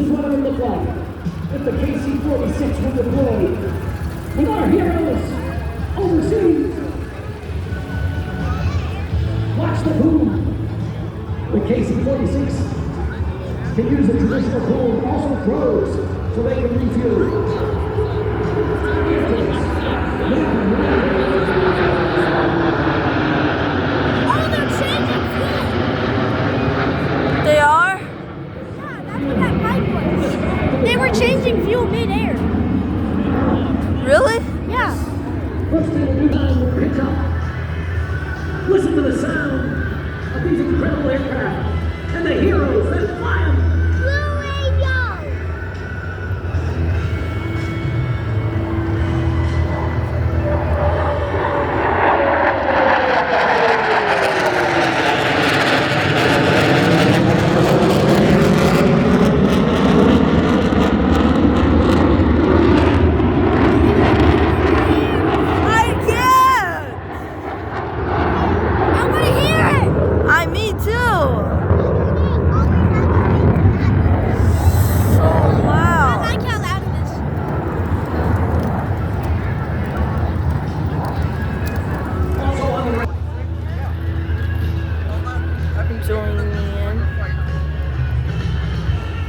is what it would look like if the KC-46 were deployed with our heroes overseas. Watch the boom. The KC-46 can use a traditional boom, also throws, so they can refuel. They are? Yeah, that's what that pipe was. They were changing fuel mid-air. Really? Yeah. First thing we'll do now is we'll pick up. Listen to the sound of these incredible aircraft and the heroes that fly them.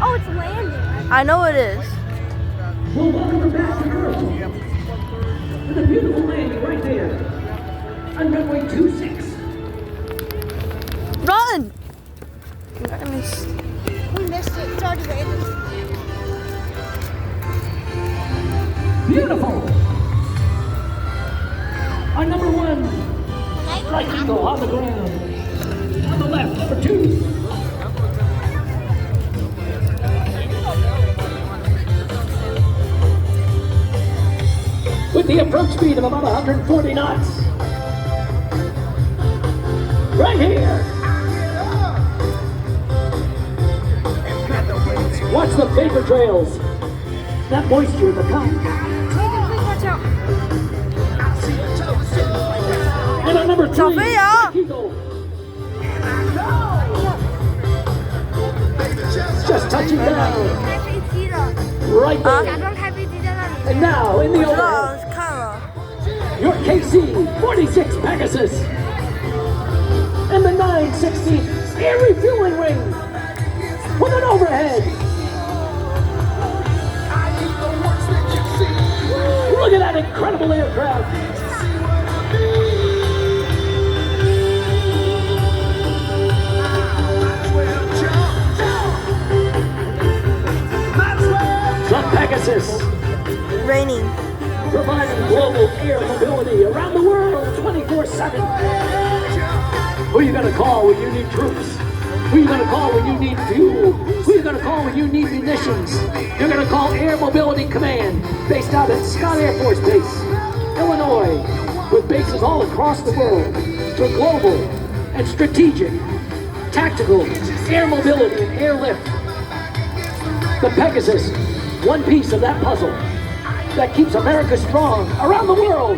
Oh, it's landing. I know it is. Well, welcome back to Earth. With a beautiful landing right there on runway 26. Run! We missed it. It's already landed. Beautiful. Our number one, Strike Eagle on the ground. On the left, number 2. With the approach speed of about 140 knots. Right here. Watch the vapor trails. That moisture, the cum. Watch out. And on number 3, Sophia! Strike Eagle. Just touching down. Right there. And now, in the overhead, your KC-46 Pegasus and the 960 air refueling wing with an overhead. Look at that incredible aircraft. The Pegasus. Raining. Providing global air mobility around the world 24/7. Who are you going to call when you need troops? Who are you going to call when you need fuel? Who are you going to call when you need munitions? You're going to call Air Mobility Command, based out at Scott Air Force Base, Illinois, with bases all across the world for global and strategic, tactical air mobility and airlift. The Pegasus, one piece of that puzzle that keeps America strong around the world,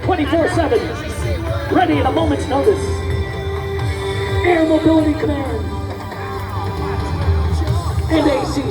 24/7, ready at a moment's notice. Air Mobility Command and AC.